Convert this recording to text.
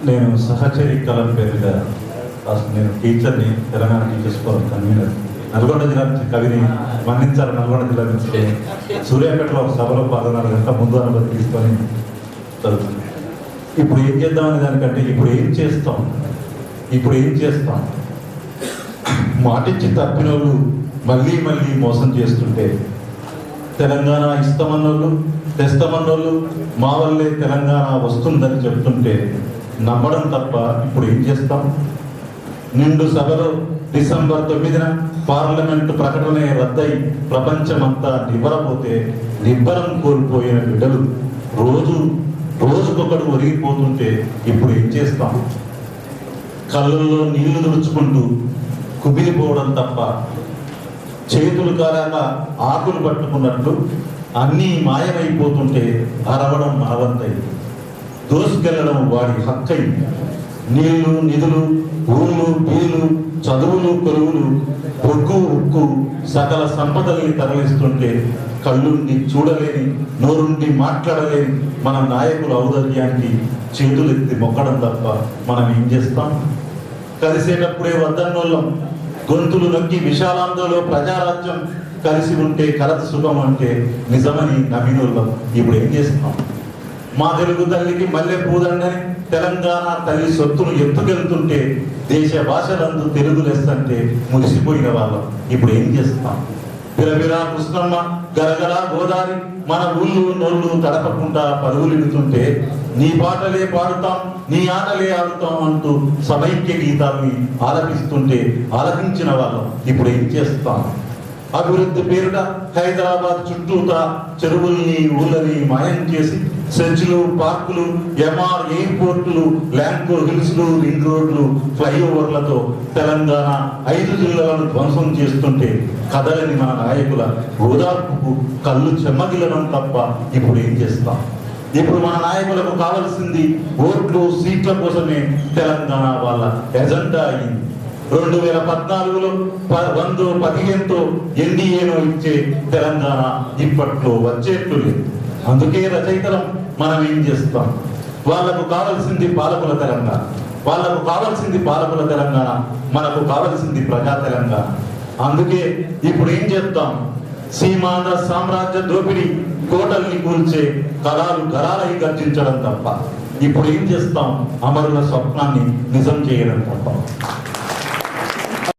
నేను సహచరి కళల పేరుగా నేను టీచర్ని, Telangana teachers forum convener. Nalgonda జిల్లా నుంచి కవిని మన్నించారు. నల్గొండ జిల్లా నుంచి సూర్యాపేటలో ఒక సభలో 14 గంటల ముందు అనుమతి తీసుకొని చదువుతుంది. ఇప్పుడు ఏం చేద్దామనే దానికంటే ఇప్పుడు ఏం చేస్తాం మాటిచ్చి తప్పినోళ్ళు మళ్ళీ మళ్ళీ మోసం చేస్తుంటే, తెలంగాణ ఇస్తామన్నోళ్ళు తెస్తామన్నోళ్ళు మా వల్లే తెలంగాణ వస్తుందని చెప్తుంటే నమ్మడం తప్ప ఇప్పుడు ఏం చేస్తాం? నిండు సభలో డిసెంబర్ 9న పార్లమెంటు ప్రకటనే రద్దై ప్రపంచమంతా నివ్వరపోతే నిబ్బరం కోల్పోయిన బిడ్డలు రోజుకొకడు ఒరిగిపోతుంటే ఇప్పుడు ఏం చేస్తాం? కళ్ళల్లో నీళ్లు తుడుచుకుంటూ కుమిలిపోవడం తప్ప, చేతులు కాలాక ఆకులు పట్టుకున్నట్లు అన్నీ మాయమైపోతుంటే అరవడం మనవంతై, దోసుకెళ్లడం వాడి హక్కై, నీళ్లు నిధులు ఊళ్ళు బీళ్ళు చదువులు కొలువులు బొగ్గు ఉక్కు సకల సంపదల్ని తరలిస్తుంటే కళ్ళుండి చూడలేని నోరుండి మాట్లాడలేని మన నాయకుల ఔదార్యానికి చేతులెత్తి మొక్కడం తప్ప మనం ఏం చేస్తాం? కలిసేటప్పుడే వద్దన్నోళ్ళం, గొంతులు నొక్కి విశాలాంధ్రలో ప్రజారాజ్యం కలిసి ఉంటే కలత సుఖం అంటే నిజమని నమ్మినోళ్ళం ఇప్పుడు ఏం చేస్తున్నాం? మా తెలుగు తల్లికి మల్లె పూదండని తెలంగాణ తల్లి సొత్తును ఎత్తుకెళ్తుంటే దేశ భాషలందు తెలుగు లెస్సంటే మురిసిపోయిన వాళ్ళం ఇప్పుడు ఏం చేస్తాం? బిరబిరా కృష్ణమ్మ గరగరా గోదావరి మన ఊళ్ళు నోళ్ళు తడపకుండా పరుగులిడుతుంటే నీ పాటలే పాడుతాం నీ ఆటలే ఆడుతాం అంటూ సమైక్య గీతాల్ని ఆలపిస్తుంటే ఆలపించిన వాళ్ళం ఇప్పుడు ఏం చేస్తాం? అభివృద్ధి పేరుట హైదరాబాద్ చుట్టూతా చెరువుల్ని ఊళ్ళని మాయం చేసి చర్చిలు పార్కులు ఎంఆర్ ఎయిర్పోర్టులు ల్యాంకో హిల్స్లు రింగ్ రోడ్లు ఫ్లైఓవర్లతో తెలంగాణ 5 జిల్లాలను ధ్వంసం చేస్తుంటే కదలని మన నాయకుల ఓదార్పుకు కళ్ళు చెమ్మగిలడం తప్ప ఇప్పుడు ఏం చేస్తాం? ఇప్పుడు మన నాయకులకు కావాల్సింది ఓట్లు సీట్ల కోసమే తెలంగాణ వాళ్ళ ఎజెండా అయింది. 2014లో 115తో ఎన్డీఏను ఇచ్చే తెలంగాణ ఇప్పట్లో వచ్చేట్లు లేదు. అందుకే రచయితలం మనం ఏం చేస్తాం? వాళ్లకు కావాల్సింది పాలకుల తెలంగాణ, మనకు కావాల్సింది ప్రజా తెలంగాణ. అందుకే ఇప్పుడు ఏం చేస్తాం? సీమాంధ్ర సామ్రాజ్య దోపిడీ కోటల్ని కూల్చే కళాలు గరాలై గర్జించడం తప్ప ఇప్పుడు ఏం చేస్తాం? అమరుల స్వప్నాన్ని నిజం చేయడం తప్ప.